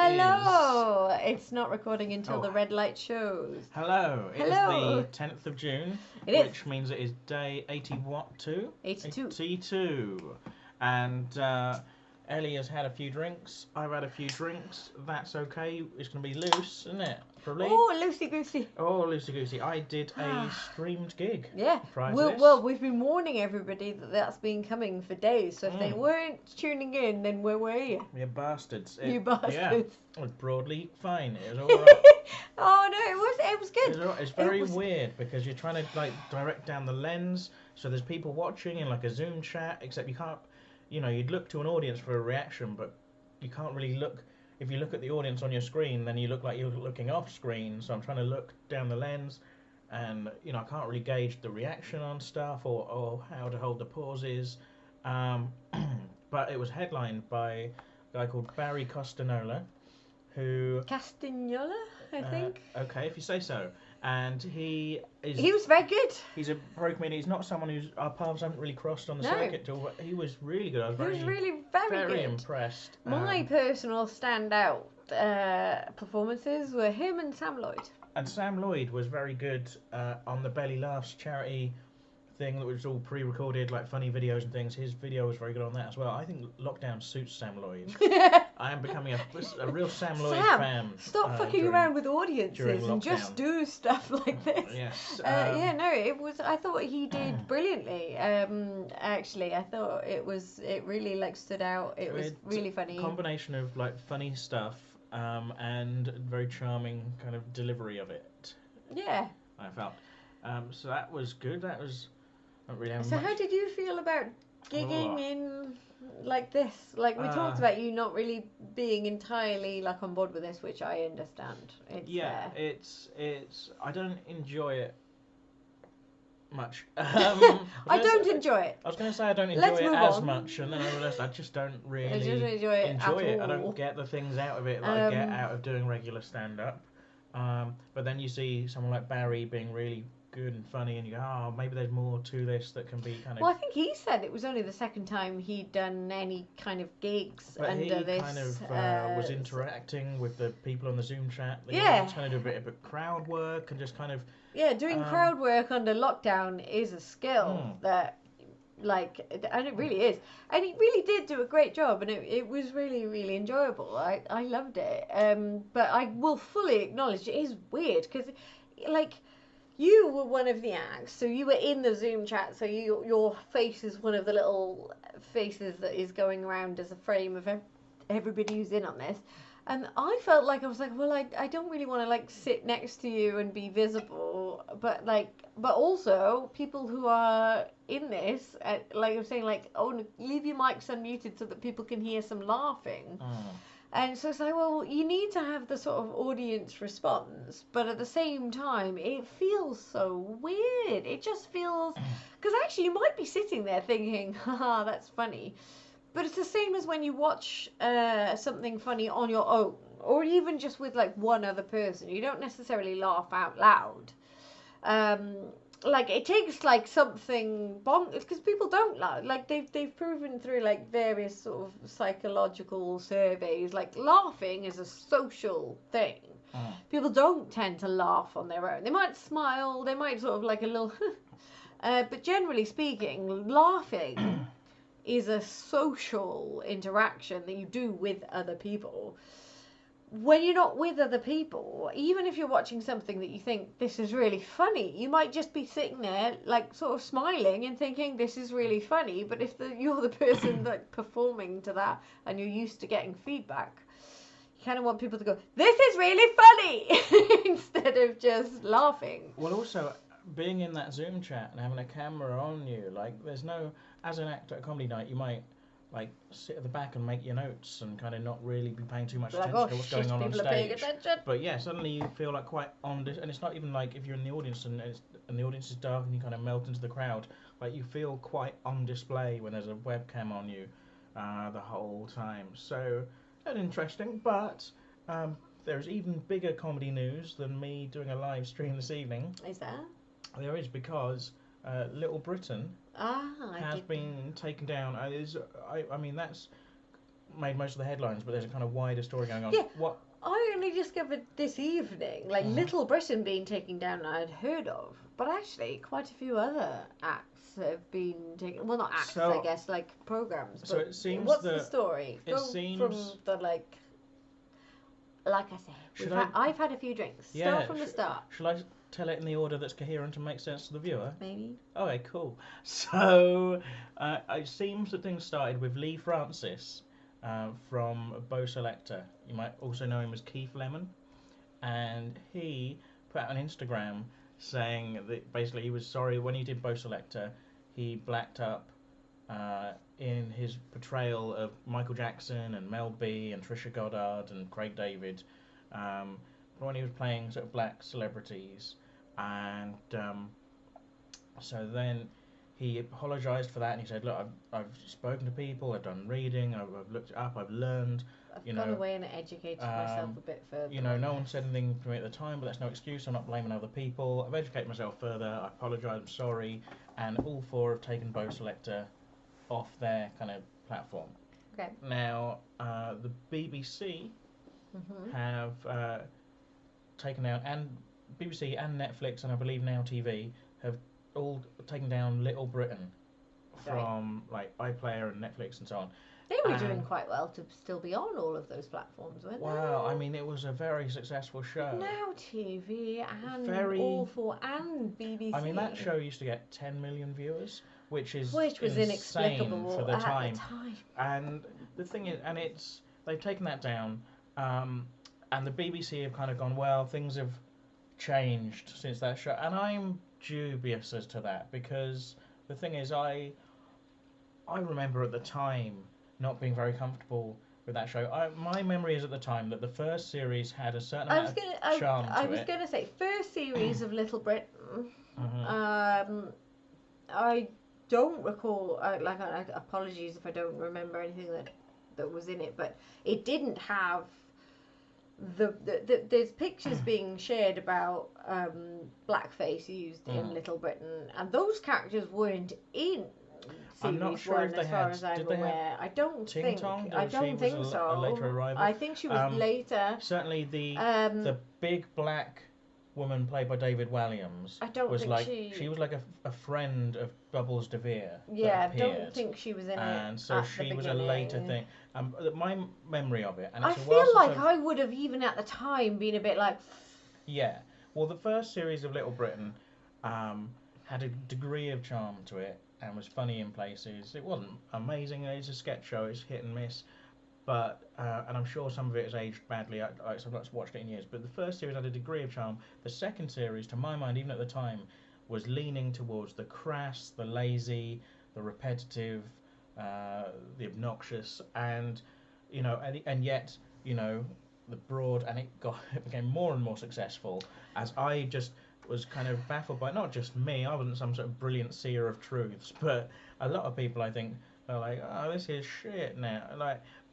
Hello! It's not recording until the red light shows. Hello. It is Hello. the 10th of June, It means it is day 82. 82. 82. And Ellie has had a few drinks. I've had a few drinks. That's okay. It's going to be loose, isn't it? Probably. Oh, loosey goosey. Oh, loosey goosey. I did a streamed gig. Yeah. Prior to this. Well, we've been warning everybody that that's been coming for days. So if they weren't tuning in, then where were you? You bastards. You bastards. Yeah. It was broadly fine. It was all right. Oh no, it was good. It's very weird because you're trying to like direct down the lens, so there's people watching in like a Zoom chat, except you can't, you'd look to an audience for a reaction, but you can't really look. If you look at the audience on your screen, then you look like you're looking off screen. So I'm trying to look down the lens, and I can't really gauge the reaction on stuff or how to hold the pauses. But it was headlined by a guy called Barry Costanola, who Castagnola, I think. Okay, if you say so. And he was very good. He's a pro comedian. He's not someone who's our paths haven't really crossed on the circuit at all. But he was really good. I was very good. Impressed. My personal standout performances were him and Sam Lloyd. And Sam Lloyd was very good on the Belly Laughs charity thing that was all pre-recorded, like funny videos and things. His video was very good on that as well. I think lockdown suits Sam Lloyd. I am becoming a real Sam Lloyd fan. Stop fucking around with audiences and just do stuff like this. Yes. It was. I thought he did brilliantly. Actually, I thought it really like stood out. It was really funny. Combination of like funny stuff and very charming kind of delivery of it. Yeah. I felt. So that was good. That was. Not really so how did you feel about gigging in like this? Like we talked about you not really being entirely like on board with this, which I understand. It's I don't enjoy it much. I don't enjoy it. I was going to say I don't enjoy it as much, and then I realised I just don't really enjoy it. I don't get the things out of it that I get out of doing regular stand-up. But then you see someone like Barry being really good and funny, and you go, oh, maybe there's more to this that can be kind of. Well, I think he said it was only the second time he'd done any kind of gigs but under this. Kind of was interacting with the people on the Zoom chat. Yeah. Trying to do a bit of crowd work and just kind of. Yeah, doing crowd work under lockdown is a skill that, and it really is. And he really did do a great job, and it was really, really enjoyable. I loved it. But I will fully acknowledge it is weird because, you were one of the acts, so you were in the Zoom chat, so your face is one of the little faces that is going around as a frame of everybody who's in on this. And I felt like I was like, well, I don't really want to sit next to you and be visible, but also people who are in this, like I'm saying, leave your mics unmuted so that people can hear some laughing. And so it's like, well, you need to have the sort of audience response, but at the same time, it feels so weird. It just feels, because actually you might be sitting there thinking, haha, that's funny. But it's the same as when you watch something funny on your own, or even just with one other person. You don't necessarily laugh out loud. It takes something bonkers, because people don't laugh. They've proven through various sort of psychological surveys, laughing is a social thing. People don't tend to laugh on their own. They might smile, they might sort of a little but generally speaking, laughing is a social interaction that you do with other people. When you're not with other people, even if you're watching something that you think this is really funny, you might just be sitting there sort of smiling and thinking this is really funny. But if you're the person performing to that and you're used to getting feedback, you kind of want people to go, this is really funny, instead of just laughing. Well, also being in that Zoom chat and having a camera on you, there's no, as an actor at a comedy night, you might sit at the back and make your notes and kind of not really be paying too much attention to what's going on stage. But yeah, suddenly you feel quite on this, and it's not even if you're in the audience and the audience is dark and you kind of melt into the crowd, you feel quite on display when there's a webcam on you the whole time. So that's interesting, but there's even bigger comedy news than me doing a live stream this evening. Is there? There is, because Little Britain has been taken down. I mean, that's made most of the headlines, but there's a kind of wider story going on. Yeah. What? I only discovered this evening, like Little Britain being taken down, I'd heard of, but actually quite a few other acts have been taken. Well, not acts, I guess, like programs. So it seems what's the story? It seems from the like I say, I've had a few drinks. Yeah, Start from the start. Shall I tell it in the order that's coherent and makes sense to the viewer? Maybe. Okay, cool. So it seems that things started with Lee Francis from Selecta. You might also know him as Keith Lemon, and he put out on Instagram saying that basically he was sorry when he did Selecta, he blacked up in his portrayal of Michael Jackson and Mel B and Trisha Goddard and Craig David when he was playing sort of black celebrities, and so then he apologised for that, and he said, look, I've spoken to people, I've done reading, I've looked it up, I've learned. I've gone away and educated myself a bit further. No one said anything to me at the time, but that's no excuse. I'm not blaming other people. I've educated myself further. I apologise. I'm sorry. And all four have taken Selecta off their kind of platform. Okay. Now, the BBC have taken out, and BBC and Netflix, and I believe Now TV have all taken down Little Britain from like iPlayer and Netflix and so on. They were doing quite well to still be on all of those platforms, weren't they? Wow, I mean, it was a very successful show. Now TV and All 4 and BBC. I mean, that show used to get 10 million viewers, which was inexplicable for the at time. the time. And the thing is, they've taken that down, and the BBC have kind of gone, well, things have changed since that show, and I'm dubious as to that, because the thing is, I remember at the time not being very comfortable with that show. My memory is at the time that the first series had a certain amount of charm to it. I was going to say, first series of Little Britain, I don't recall, apologies if I don't remember anything that was in it, but it didn't have there's pictures being shared about blackface used in Little Britain, and those characters weren't in I'm not sure if they had. As far as I'm did they aware. have I don't Ting think. Tong? I don't think so. A later arrival. I think she was later. Certainly, the big black woman played by David Walliams. I don't was think like she was like a friend of Bubbles DeVere. Yeah, I don't think she was in it. And so she was a later thing. My memory of it, and I feel like I would have even at the time been a bit like. Yeah. Well, the first series of Little Britain had a degree of charm to it and was funny in places. It wasn't amazing. It's a sketch show. It's hit and miss. But, and I'm sure some of it has aged badly. I've not watched it in years. But the first series had a degree of charm. The second series, to my mind, even at the time, was leaning towards the crass, the lazy, the repetitive, the obnoxious, and, and yet, the broad, and it became more and more successful as I just was kind of baffled by, not just me, I wasn't some sort of brilliant seer of truths, but a lot of people, I think, are like, oh, this is shit now,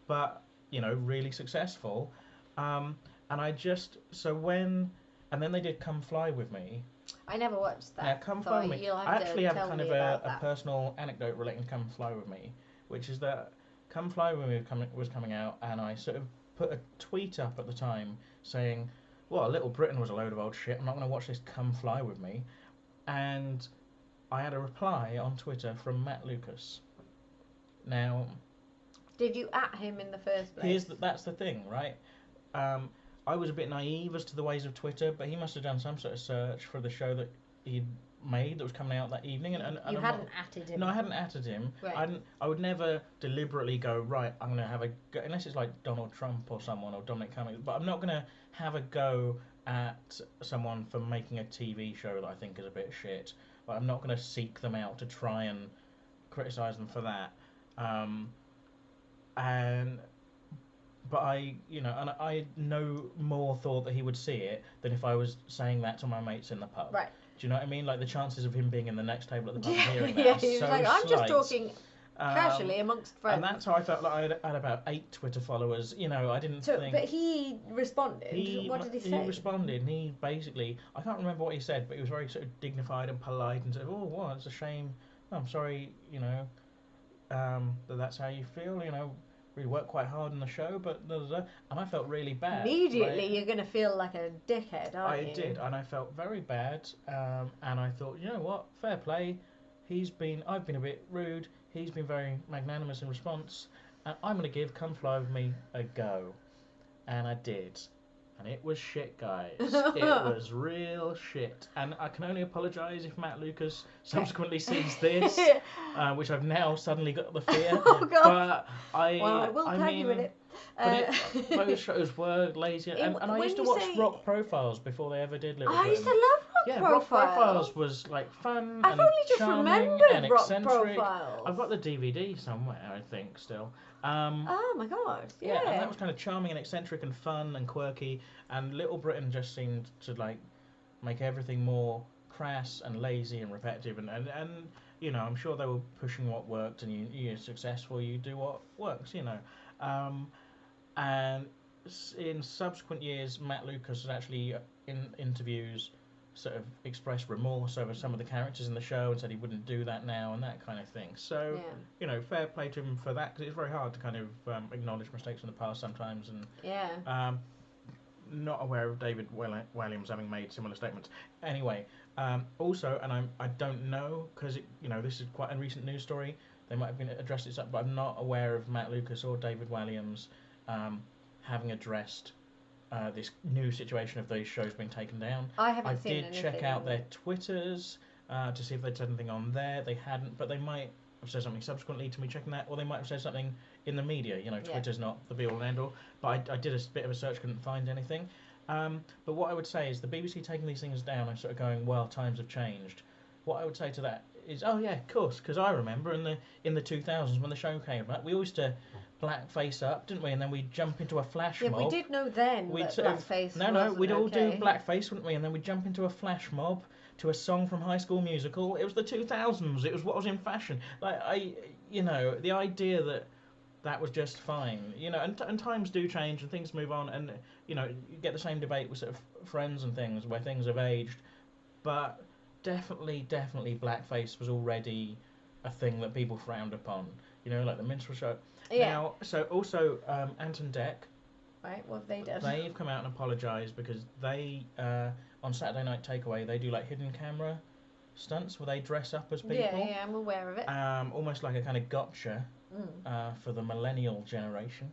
but really successful, and I just, and then they did Come Fly With Me. I never watched that. Now, Come Fly With Me, I actually have kind of a personal anecdote relating to Come Fly With Me, which is that Come Fly With Me was coming out, and I sort of put a tweet up at the time saying, well, Little Britain was a load of old shit, I'm not going to watch this Come Fly With Me. And I had a reply on Twitter from Matt Lucas. Now, did you at him in the first place? That's the thing, right? I was a bit naive as to the ways of Twitter, but he must have done some sort of search for the show that he'd made that was coming out that evening. And you hadn't atted him? No, I hadn't atted him. Right. I would never deliberately go, right, I'm going to have a go, unless it's like Donald Trump or someone, or Dominic Cummings, but I'm not going to have a go at someone for making a TV show that I think is a bit shit. But I'm not going to seek them out to try and criticise them for that. But I no more thought that he would see it than if I was saying that to my mates in the pub. Right. Do you know what I mean? Like the chances of him being in the next table at the pub and hearing that. Yeah, he was like, I'm just talking casually amongst friends. And that's how I felt like I had about 8 Twitter followers. I didn't think. But he responded. What did he say? He responded, and he basically, I can't remember what he said, but he was very sort of dignified and polite and said, oh, well, it's a shame. I'm sorry, that's how you feel, really worked quite hard on the show, but and I felt really bad. Immediately, you're gonna feel like a dickhead, aren't you? I did, and I felt very bad. And I thought, you know what, fair play. I've been a bit rude. He's been very magnanimous in response, and I'm gonna give Come Fly With Me a go, and I did. And it was shit, guys. It was real shit. And I can only apologise if Matt Lucas subsequently sees this, which I've now suddenly got the fear. Oh, God. But I will tag you in it. Those shows were lazy. And I used to watch Rock Profiles before they ever did Little Britain. I used to love Rock Profiles. Rock Profiles was like fun I've and only just charming remembered and Rock eccentric. Profiles. I've got the DVD somewhere, I think, still. Oh my god! Yeah, and that was kind of charming and eccentric and fun and quirky. And Little Britain just seemed to like make everything more crass and lazy and repetitive. And you know, I'm sure they were pushing what worked, and you're successful, you do what works, you know. And in subsequent years, Matt Lucas has actually in interviews sort of expressed remorse over some of the characters in the show and said he wouldn't do that now and that kind of thing. So, you know, fair play to him for that, because it's very hard to kind of acknowledge mistakes in the past sometimes. And not aware of David Walliams having made similar statements. Anyway, also, and I don't know, because you know, this is quite a recent news story. They might have been addressed this up, but I'm not aware of Matt Lucas or David Walliams having addressed this new situation of those shows being taken down. I did check out their Twitters to see if they'd said anything on there. They hadn't, but they might have said something subsequently to me checking that, or they might have said something in the media. You know, Twitter's not the be all and end all, but I did a bit of a search, couldn't find anything. But what I would say is the BBC taking these things down and sort of going, well, times have changed. What I would say to that is, oh yeah, of course, because I remember in the 2000s when the show came out, we always used to black face up, didn't we? And then we'd jump into a flash mob. Yeah, we did know then that blackface we'd all do okay. blackface, wouldn't we? And then we'd jump into a flash mob to a song from High School Musical. It was the 2000s. It was what was in fashion. Like you know, the idea that was just fine. You know, and times do change and things move on, and you know, you get the same debate with sort of Friends and things where things have aged, but definitely blackface was already a thing that people frowned upon. You know, like the minstrel show. Yeah. Now, so also Ant and Dec. Right, what have they done? They've come out and apologised because they on Saturday Night Takeaway they do like hidden camera stunts where they dress up as people. Yeah, I'm aware of it. Almost like a kind of gotcha for the millennial generation,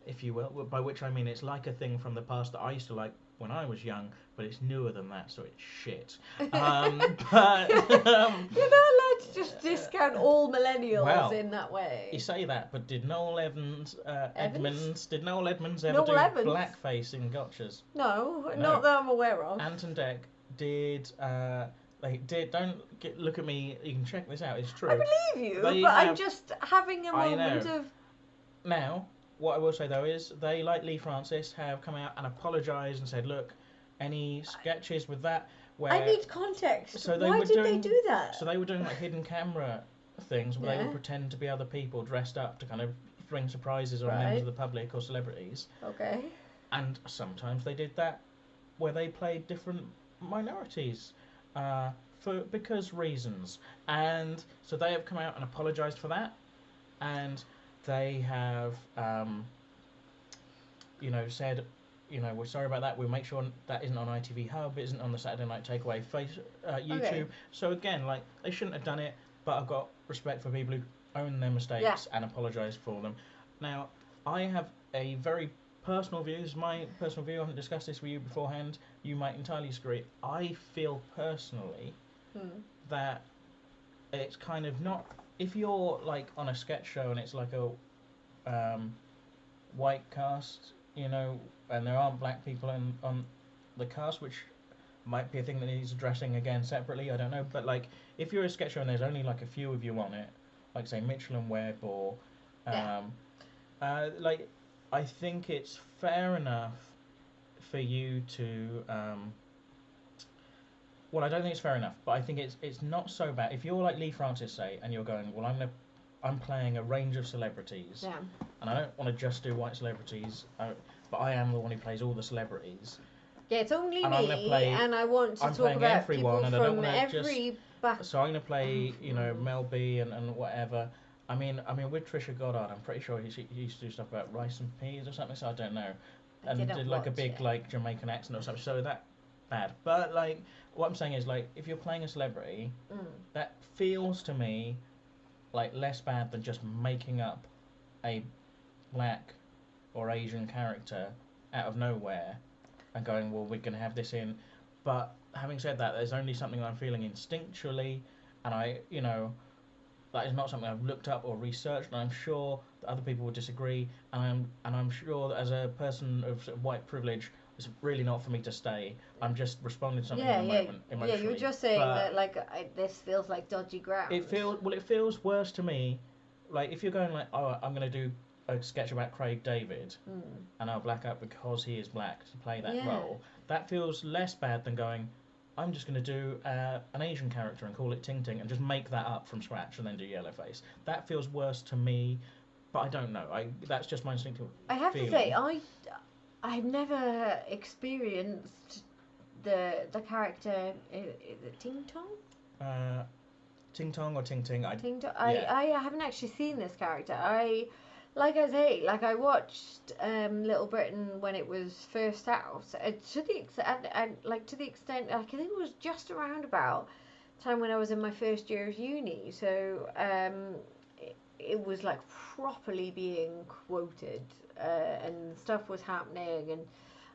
if you will. By which I mean it's like a thing from the past that I used to like when I was young, but it's newer than that, so it's shit. But you're not allowed to just discount all millennials in that way. You say that, but did Noel Edmonds ever do blackface in gotchas? No, not that I'm aware of. Ant and Dec did. They did. Look at me. You can check this out. It's true. I believe you, I'm just having a moment of. Now, what I will say though is they, like Lee Francis, have come out and apologised and said, look, any sketches with that where I need context. So why did they do that? So they were doing like hidden camera things where they would pretend to be other people dressed up to kind of bring surprises on members of the public or celebrities. Okay. And sometimes they did that where they played different minorities because reasons. And so they have come out and apologised for that. And they have, said, we're sorry about that. We'll make sure that isn't on ITV Hub, it isn't on the Saturday Night Takeaway YouTube. Okay. So again, like, they shouldn't have done it, but I've got respect for people who own their mistakes and apologise for them. Now, I have a very personal view. This is my personal view. I haven't discussed this with you beforehand. You might entirely disagree. I feel personally that it's kind of not... If you're like on a sketch show and it's like a white cast, and there aren't black people on the cast, which might be a thing that needs addressing again separately, I don't know. But like, if you're a sketch show and there's only like a few of you on it, like say Mitchell and Webb or like, I think it's fair enough for you to well, I don't think it's fair enough, but I think it's not so bad. If you're like Lee Francis, say, and you're going, well, I'm playing a range of celebrities, and I don't want to just do white celebrities, but I am the one who plays all the celebrities. Yeah, it's only me, and I want to talk about everyone, people and I don't from want to every back. So I'm going to play, Mel B and whatever, I mean, with Trisha Goddard, I'm pretty sure he used to do stuff about rice and peas or something. So I don't know, and did like a big like Jamaican accent or something. So that bad. But like, what I'm saying is like, if you're playing a celebrity, that feels to me like less bad than just making up a black or Asian character out of nowhere and going, well, we're going to have this in. But having said that, there's only something I'm feeling instinctually, and that is not something I've looked up or researched, and I'm sure that other people would disagree, and I'm sure that as a person of sort of white privilege, it's really not for me to stay. I'm just responding to something in the moment emotionally. Yeah, you're just saying that like this feels like dodgy ground. It feels worse to me. Like if you're going like, oh, I'm going to do a sketch about Craig David, and I'll black out because he is black to play that role. That feels less bad than going, I'm just going to do an Asian character and call it Ting Ting and just make that up from scratch and then do Yellowface. That feels worse to me, but I don't know. That's just my instinctive I have feeling. to say, I've never experienced the character. Is it Ting Tong? Ting Tong or Ting Ting? Ting Tong. I haven't actually seen this character. Like I say, like I watched Little Britain when it was first out, to the extent, I think it was just around about time when I was in my first year of uni. So it was like properly being quoted, and stuff was happening,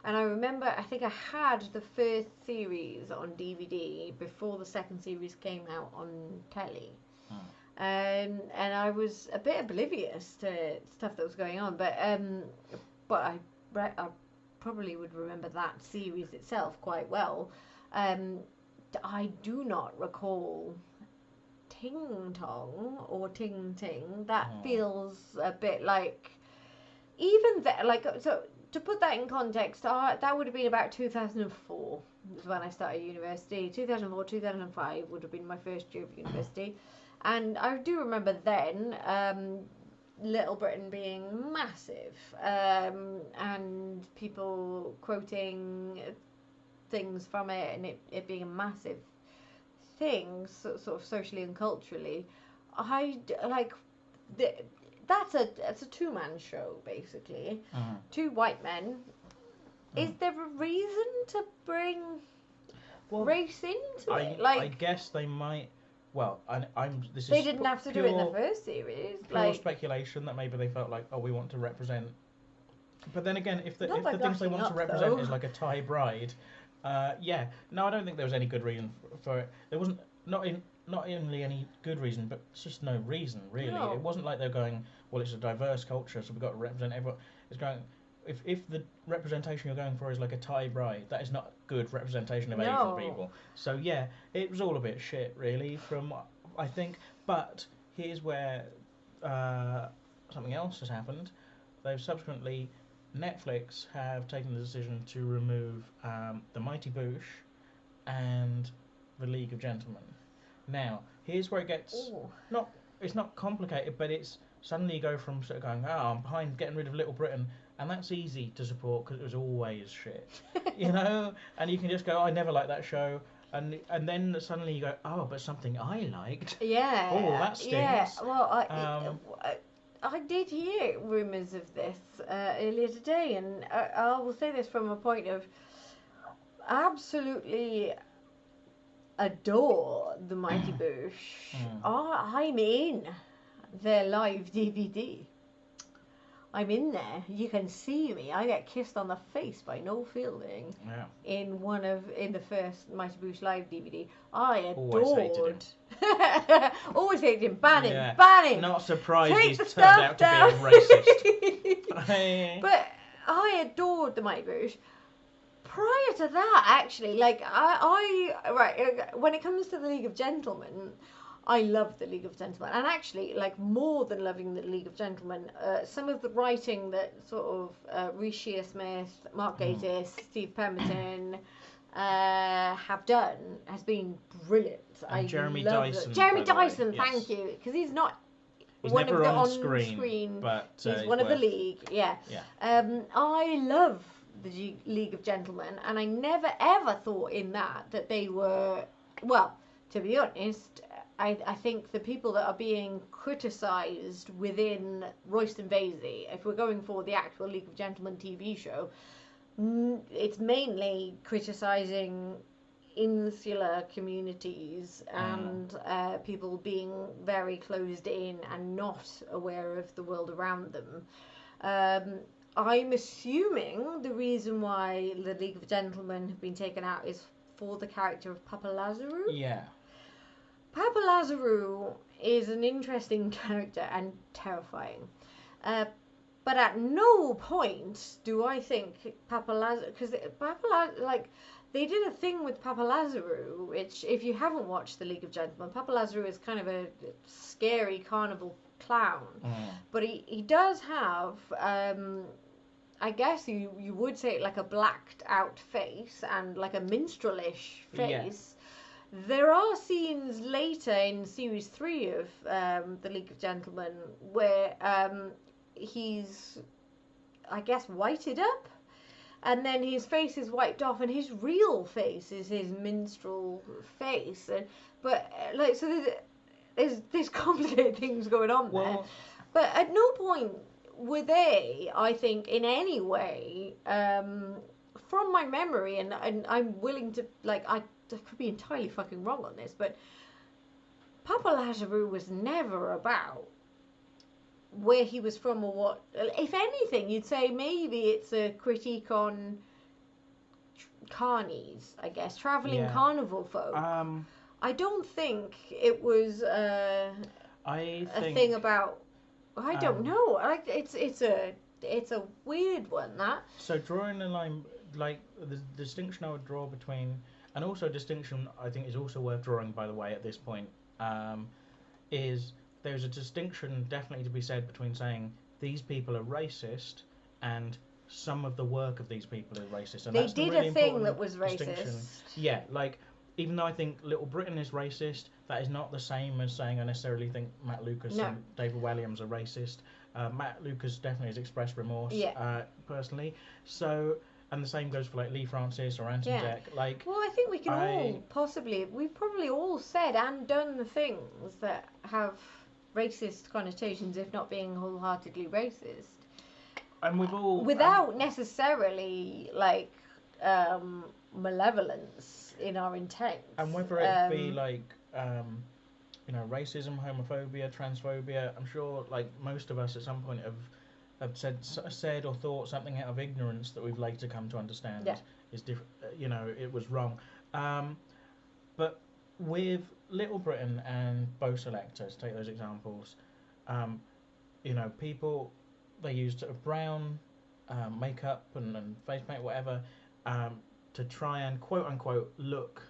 and I remember I think I had the first series on DVD before the second series came out on telly. And I was a bit oblivious to stuff that was going on, but I probably would remember that series itself quite well. I do not recall Ting Tong or Ting Ting. That feels a bit like, even that, like, so to put that in context, that would have been about 2004 was when I started university. 2004, 2005 would have been my first year of university. And I do remember then Little Britain being massive, and people quoting things from it, and it being a massive thing, sort of socially and culturally. That's a two-man show basically, two white men. Is there a reason to bring race into it? Like, I guess they might. Well, they didn't have to do it in the first series. Pure speculation that maybe they felt like, oh, we want to represent. But then again, if the things they want to represent is like a Thai bride, no, I don't think there was any good reason for it. There wasn't not only any good reason, but it's just no reason really. No. It wasn't like they're going, well, it's a diverse culture, so we've got to represent everyone. It's going. If the representation you're going for is like a Thai bride, that is not good representation of Asian people. So yeah, it was all a bit shit, really. I think, but here's where something else has happened. They've subsequently, Netflix have taken the decision to remove the Mighty Boosh and the League of Gentlemen. Now, here's where it gets it's not complicated, but it's suddenly you go from sort of going, I'm behind getting rid of Little Britain. And that's easy to support because it was always shit, And you can just go, I never liked that show, and then suddenly you go, oh, but something I liked. Yeah. Oh, that stinks. Yeah. Well, I did hear rumours of this earlier today, and I will say this from a point of absolutely adore the Mighty Boosh. I'm in their live DVD. I'm in there. You can see me. I get kissed on the face by Noel Fielding in the first Mighty Boosh live DVD. I adored. Always hated him. Ban him. Not surprised he's turned out to be a racist. But I adored the Mighty Boosh. Prior to that, actually, like when it comes to the League of Gentlemen, I love the League of Gentlemen, and actually, like, more than loving the League of Gentlemen, some of the writing that sort of Reece Shearsmith, Mark Gatiss, Steve Pemberton have done has been brilliant. And Jeremy Dyson. Jeremy Dyson, thank you, because he's not one of the on screen, but he's one of the League. Yeah. I love the League of Gentlemen, and I never ever thought in that they were, well, to be honest, I think the people that are being criticised within Royston Vasey, if we're going for the actual League of Gentlemen TV show, it's mainly criticising insular communities and people being very closed in and not aware of the world around them. I'm assuming the reason why the League of Gentlemen have been taken out is for the character of Papa Lazarou. Yeah. Papa Lazarou is an interesting character and terrifying. But at no point do I think Papa Lazarou, because they did a thing with Papa Lazarou, which, if you haven't watched the League of Gentlemen, Papa Lazarou is kind of a scary carnival clown. But he does have, I guess you would say, like a blacked out face and like a minstrelish face. Yeah. There are scenes later in series 3 of the League of Gentlemen where he's, I guess, whited up, and then his face is wiped off, and his real face is his minstrel face. So there's complicated things going on there. But at no point were they, I think, in any way, from my memory, and I'm willing to, I could be entirely fucking wrong on this, but Papa Lazarou was never about where he was from or what. If anything, you'd say maybe it's a critique on carnies, I guess, travelling carnival folk. I don't think it was a thing about. I don't know. It's a weird one, that. So drawing the line, like the distinction I would draw between, and also distinction I think is also worth drawing, by the way, at this point, is there's a distinction definitely to be said between saying these people are racist and some of the work of these people is racist. And they did really a thing that was racist. Yeah, like, even though I think Little Britain is racist, that is not the same as saying I necessarily think Matt Lucas and David Walliams are racist. Matt Lucas definitely has expressed remorse, personally. So, and the same goes for like Lee Francis or Anton Deck. Like, well, I think we can we've probably all said and done the things that have racist connotations, if not being wholeheartedly racist. And we've all... Without necessarily, like, malevolence in our intent. And whether it be, like, racism, homophobia, transphobia, I'm sure, like, most of us at some point have said or thought something out of ignorance that we've later come to understand is different. It was wrong. But with Little Britain and Selecta, to take those examples, people, they used brown makeup and face paint, whatever, to try and quote unquote look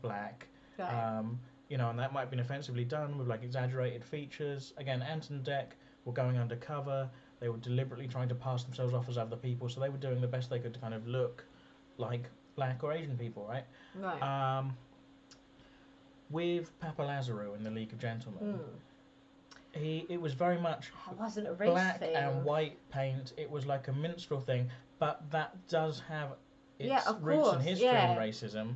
black. Right. And that might have been offensively done with like exaggerated features. Again, Anton Deck were going undercover. They were deliberately trying to pass themselves off as other people, so they were doing the best they could to kind of look like black or Asian people, right? Right. With Papa Lazarou in the League of Gentlemen, it was very much wasn't a race black thing. And white paint. It was like a minstrel thing, but that does have its roots and history in racism.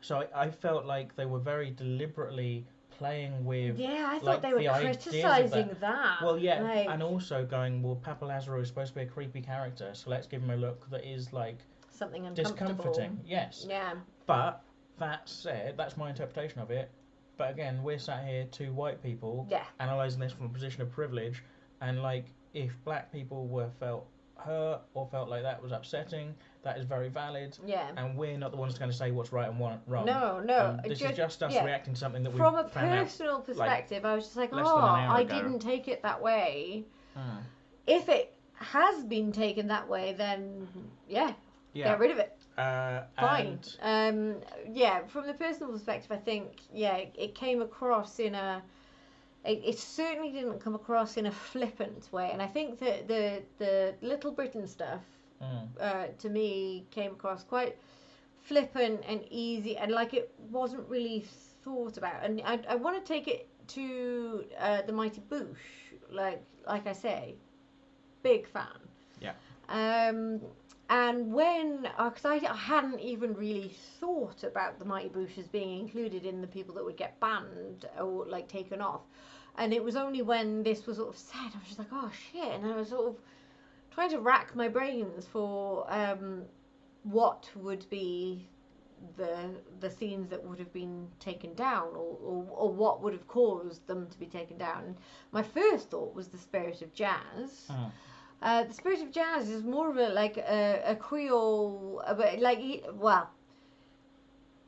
So I felt like they were very deliberately playing with. Yeah, I thought they were criticising that. Well, and also going, well, Papa Lazarou is supposed to be a creepy character, so let's give him a look that is like something uncomfortable. Discomforting. Yes. Yeah. But that said, that's my interpretation of it. But again, we're sat here, two white people, analysing this from a position of privilege, and like, if black people felt hurt or felt like that was upsetting, that is very valid. Yeah. And we're not the ones going to say what's right and what's wrong. No. This is just us reacting to something that we from a personal perspective. I was just like, I didn't take it that way. If it has been taken that way, then get rid of it. Fine. From the personal perspective, I think, it came across in a... It certainly didn't come across in a flippant way. And I think that the Little Britain stuff, to me, came across quite flippant and easy. And like, it wasn't really thought about. And I want to take it to the Mighty Boosh. Like I say, big fan. Yeah. And when, because I hadn't even really thought about the Mighty Boosh as being included in the people that would get banned or like taken off. And it was only when this was sort of said, I was just like, oh shit. And I was sort of trying to rack my brains for what would be the scenes that would have been taken down, or what would have caused them to be taken down. And my first thought was the Spirit of Jazz. Oh. The Spirit of Jazz is more of a Creole,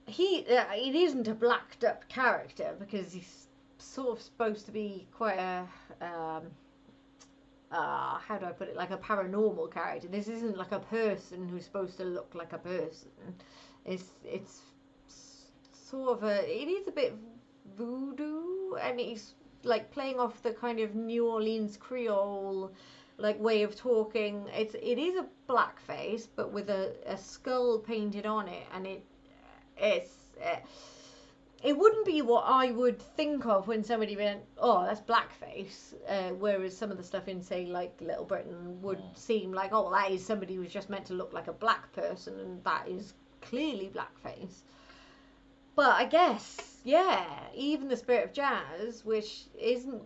it isn't a blacked up character because he's sort of supposed to be quite a how do I put it, like a paranormal character. This isn't like a person who's supposed to look like a person. It's sort of it is a bit voodoo, and he's like playing off the kind of New Orleans Creole like way of talking. It is a blackface, but with a skull painted on it, and it wouldn't be what I would think of when somebody went, oh, that's blackface. Whereas some of the stuff in, say, like Little Britain would seem like, oh, that is somebody who's just meant to look like a black person, and that is clearly blackface. But I guess, yeah, even the Spirit of Jazz, which isn't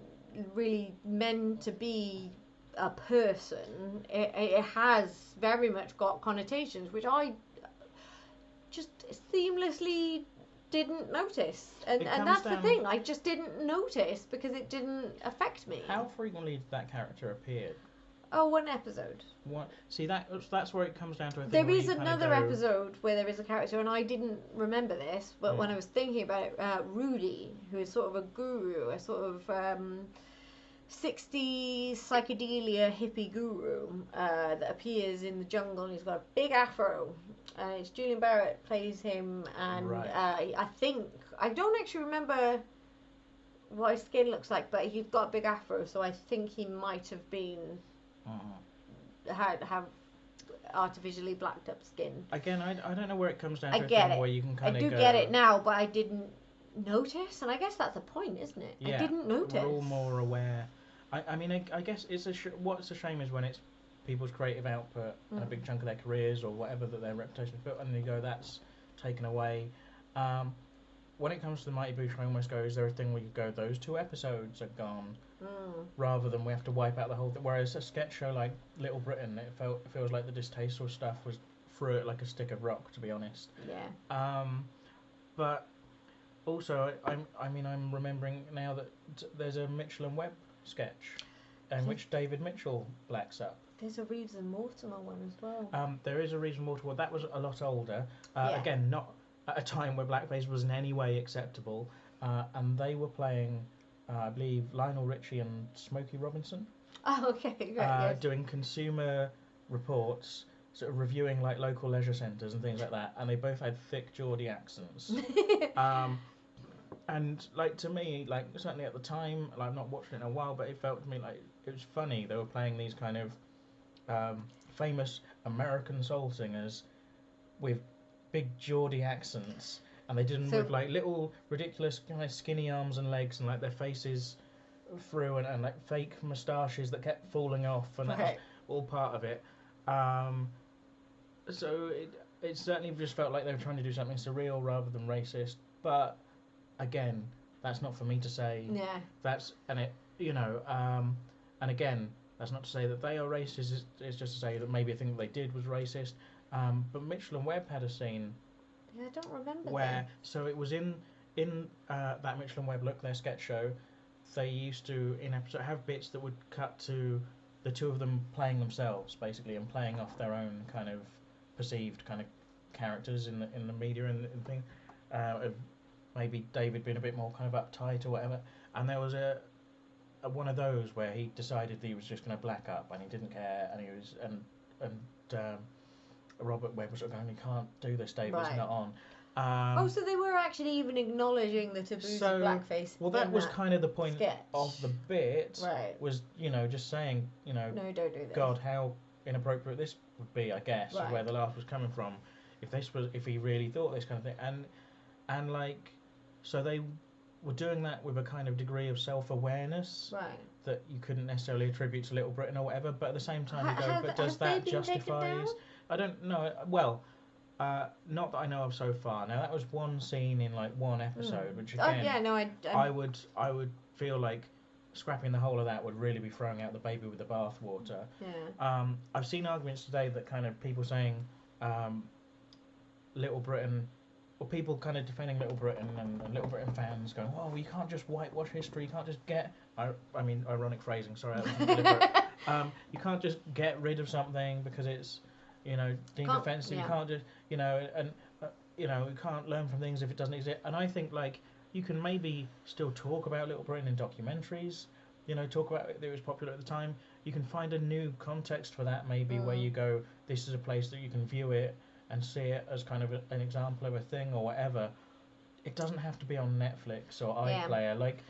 really meant to be a person, it has very much got connotations which I just seamlessly didn't notice, and that's the thing, I just didn't notice because it didn't affect me. How frequently did that character appear? Oh, one episode. What? See, that's where it comes down to a thing. There is another episode where there is a character, and I didn't remember this, but when I was thinking about it, Rudy, who is sort of a guru, a sort of 60s psychedelia hippie guru that appears in the jungle, and he's got a big afro. It's Julian Barrett plays him, and I think, I don't actually remember what his skin looks like, but he's got a big afro, so I think he might have been have artificially blacked up skin. Again, I don't know where it comes down to. I get it. Where you can kind I do get it now, but I didn't notice, and I guess that's the point, isn't it? Yeah, I didn't notice. We're all more aware. I mean, I guess it's what's a shame is when it's people's creative output and a big chunk of their careers or whatever that their reputation is built, and you go, that's taken away. When it comes to the Mighty Boosh, I almost go, is there a thing where you go, those 2 episodes are gone, rather than we have to wipe out the whole thing. Whereas a sketch show like Little Britain, it feels like the distasteful stuff was through it like a stick of rock, to be honest. Yeah. But also, I'm remembering now that there's a Mitchell and Webb sketch, in which David Mitchell blacks up. There's a Reeves and Mortimer one as well. There is a Reeves and Mortimer. That was a lot older. Again, not at a time where blackface was in any way acceptable. And they were playing, I believe, Lionel Richie and Smokey Robinson. Oh, okay. Right, yes. Doing consumer reports, sort of reviewing like local leisure centres and things like that. And they both had thick Geordie accents. And like to me, like certainly at the time, like I've not watched it in a while, but it felt to me like it was funny. They were playing these kind of famous American soul singers with big Geordie accents, and they did them with like little ridiculous kind of skinny arms and legs, and like their faces through, and like fake moustaches that kept falling off, and that was all part of it. So it certainly just felt like they were trying to do something surreal rather than racist, but again, that's not for me to say. Yeah. And again, that's not to say that they are racist. It's just to say that maybe a thing that they did was racist. But Mitchell and Webb had a scene. Yeah, I don't remember where. So it was in that Mitchell and Webb Look, their sketch show. They used to in episode have bits that would cut to the 2 of them playing themselves basically, and playing off their own kind of perceived kind of characters in the media and thing. Of maybe David being a bit more kind of uptight or whatever, and there was a one of those where he decided that he was just going to black up and he didn't care, and he was and Robert Webb was sort of going, you can't do this, David, it's not on. So they were actually even acknowledging the taboos of blackface. Well, that was kind of the point sketch. Of the bit, right? Was just saying, no, don't do this. God, how inappropriate this would be, I guess, is where the laugh was coming from. If he really thought this kind of thing, and like, so they were doing that with a kind of degree of self-awareness that you couldn't necessarily attribute to Little Britain or whatever, but at the same time you go, but does that justify? I don't know. Well, not that I know of so far. Now that was one scene in like one episode, which again, yeah, no, I would feel like scrapping the whole of that would really be throwing out the baby with the bathwater. Yeah. I've seen arguments today that kind of people saying Little Britain, or people kind of defending Little Britain and Little Britain fans going, "Oh, you can't just whitewash history. You can't just get." I mean, ironic phrasing. Sorry, that wasn't deliberate. You can't just get rid of something because it's, deemed offensive. Yeah. You can't just, and you can't learn from things if it doesn't exist. And I think like you can maybe still talk about Little Britain in documentaries. Talk about it was popular at the time. You can find a new context for that maybe where you go, this is a place that you can view it and see it as kind of an example of a thing or whatever. It doesn't have to be on Netflix or iPlayer. Like,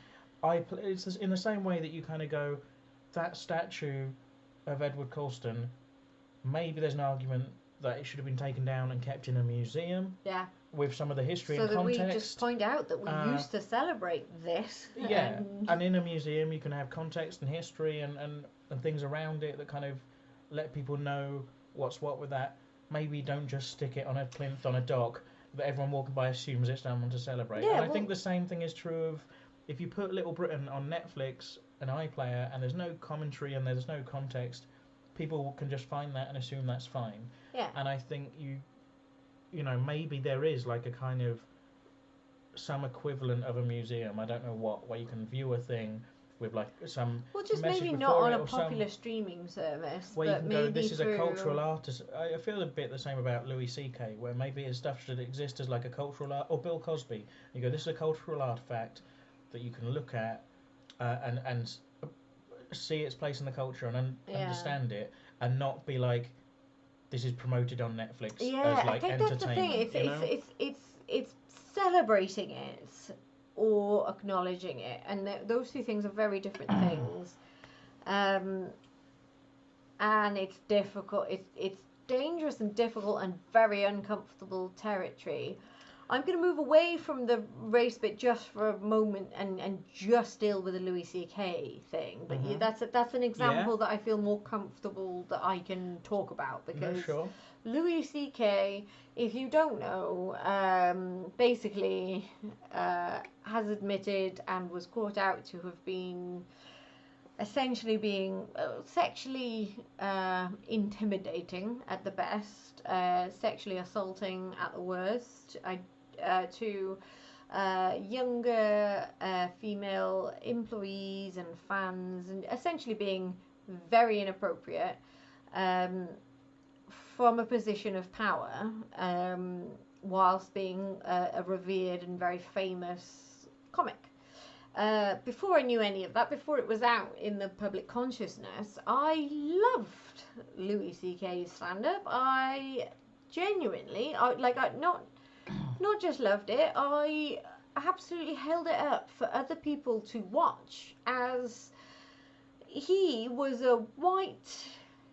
it's in the same way that you kind of go, that statue of Edward Colston, maybe there's an argument that it should have been taken down and kept in a museum. Yeah. With some of the history and context. So that we just point out that we used to celebrate this. Yeah, and in a museum you can have context and history and things around it that kind of let people know what's what with that. Maybe don't just stick it on a plinth on a dock that everyone walking by assumes it's someone to celebrate. Yeah, and I think the same thing is true of if you put Little Britain on Netflix and iPlayer and there's no commentary and there's no context, people can just find that and assume that's fine. Yeah. And I think maybe there is like a kind of some equivalent of a museum, I don't know what, where you can view a thing with like some just maybe not on a popular streaming service, where but you can maybe go, this is a cultural artist. I feel a bit the same about Louis C.K., where maybe his stuff should exist as like a cultural art, or Bill Cosby. You go, this is a cultural artifact that you can look at and see its place in the culture and understand it, and not be like, this is promoted on Netflix as like I think entertainment. That's the thing. It's celebrating it or acknowledging it, and those two things are very different things. And it's difficult. It's dangerous and difficult and very uncomfortable territory. I'm going to move away from the race bit just for a moment and just deal with the Louis C.K. thing. But that's an example that I feel more comfortable that I can talk about, because Louis C.K., if you don't know, basically has admitted and was caught out to have been essentially being sexually intimidating at the best, sexually assaulting at the worst, to younger female employees and fans, and essentially being very inappropriate from a position of power, whilst being a revered and very famous comic. Before I knew any of that, before it was out in the public consciousness, I loved Louis C.K.'s stand-up. I genuinely, not just loved it, I absolutely held it up for other people to watch, as he was a white,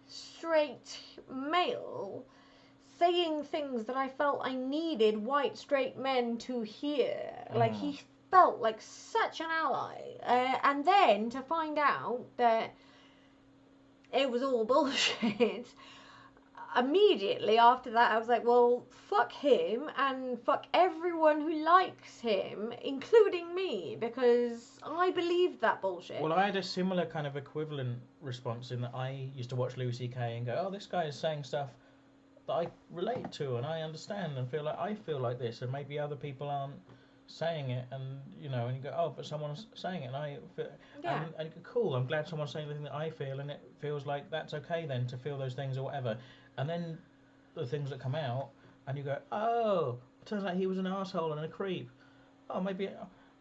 straight male saying things that I felt I needed white, straight men to hear. Like, he felt like such an ally, and then to find out that it was all bullshit, immediately after that I was like, well, fuck him and fuck everyone who likes him, including me, because I believed that bullshit. Well, I had a similar kind of equivalent response in that I used to watch Louis C.K. and go, oh, this guy is saying stuff that I relate to and I understand and feel like this, and maybe other people aren't saying it, and you go, oh, but someone's saying it, and I feel, and cool, I'm glad someone's saying the thing that I feel, and it feels like that's okay then to feel those things or whatever. And then the things that come out, and you go, oh, it turns out he was an arsehole and a creep. Oh, maybe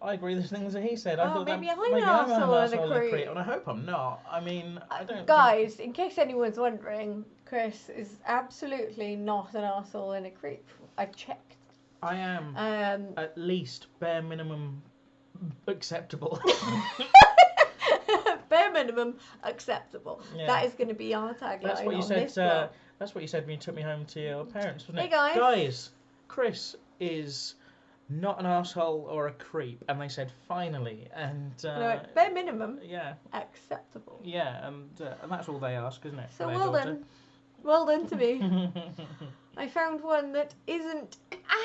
I agree with the things that he said. I thought maybe that I'm an arsehole and a creep. And I hope I'm not. I mean, I don't. Guys, in case anyone's wondering, Chris is absolutely not an arsehole and a creep. I checked. I am at least bare minimum acceptable. Bare minimum acceptable. Yeah. That is going to be our tagline. That's what you said. That's what you said when you took me home to your parents, wasn't it? Hey guys. Guys, Chris is not an arsehole or a creep, and they said finally, and no, bare minimum. Yeah. Acceptable. Yeah, and that's all they ask, isn't it? So well done. Well done to me. I found one that isn't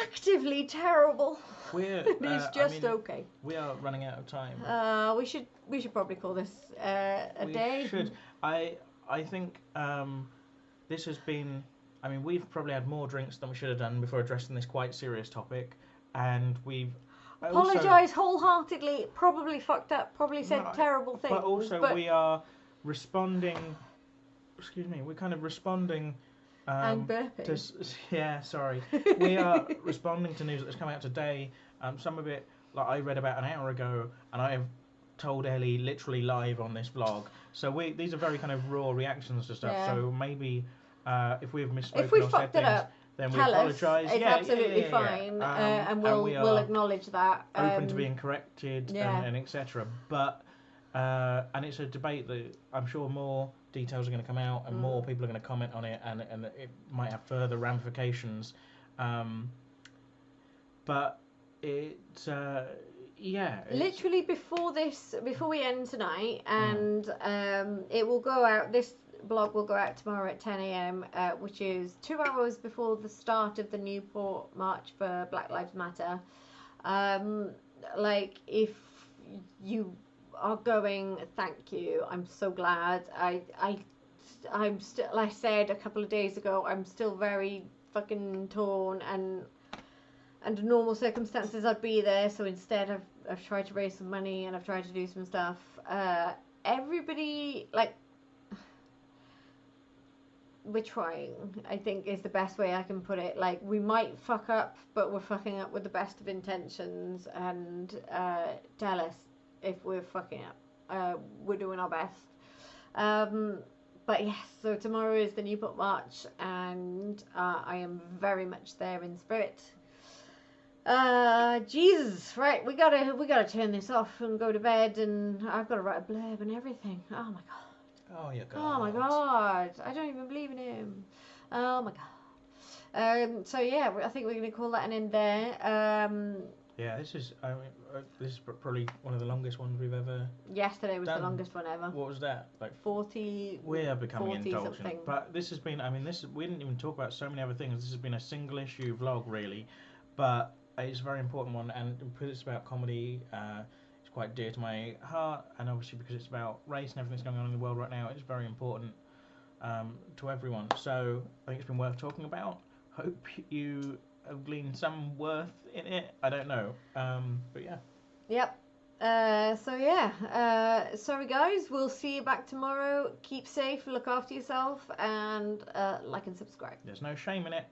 actively terrible. It's just okay. We are running out of time. We should probably call this a day. We should. I think this has been. I mean, we've probably had more drinks than we should have done before addressing this quite serious topic, and we've. Apologise wholeheartedly. Probably fucked up. Probably said terrible things. But also, we are responding. Excuse me. We're kind of responding. And burping. Yeah, sorry. We are responding to news that's come out today. Some of it, like I read about an hour ago, and I have told Ellie literally live on this vlog. So these are very kind of raw reactions to stuff. Yeah. So maybe if we have misspoken or said things, then we apologise. It's absolutely fine, and we'll acknowledge that. Open to being corrected and etc. But and it's a debate that I'm sure more details are going to come out and more people are going to comment on it, and it might have further ramifications. But literally before we end tonight, and it will go out. This blog will go out tomorrow at 10 a.m, which is 2 hours before the start of the Newport March for Black Lives Matter. Like, if you are going, thank you. I'm so glad. I'm still, like I said a couple of days ago, I'm still very fucking torn, and under normal circumstances I'd be there. So instead I've tried to raise some money and I've tried to do some stuff. Everybody, like, we're trying, I think, is the best way I can put it. Like, we might fuck up, but we're fucking up with the best of intentions, and tell us if we're fucking up. We're doing our best. But yes, so tomorrow is the Newport March, and I am very much there in spirit. Jesus, right, we gotta turn this off and go to bed, and I've got to write a blurb and everything. Oh my god. Oh, yeah, God. Oh my god, I don't even believe in him. Oh my god. So yeah, I think we're going to call that an end there. Yeah, this is probably one of the longest ones we've ever. Yesterday was done. The longest one ever. What was that? Like 40. We are becoming 40 indulgent. something. But this has been. I mean, we didn't even talk about so many other things. This has been a single issue vlog, really, but it's a very important one, and because it's about comedy. It's quite dear to my heart, and obviously because it's about race and everything that's going on in the world right now, it's very important to everyone. So I think it's been worth talking about. Hope you have gleaned some worth in it. I don't know, but yeah. Yep. Sorry guys, we'll see you back tomorrow. Keep safe, look after yourself, and like and subscribe. There's no shame in it.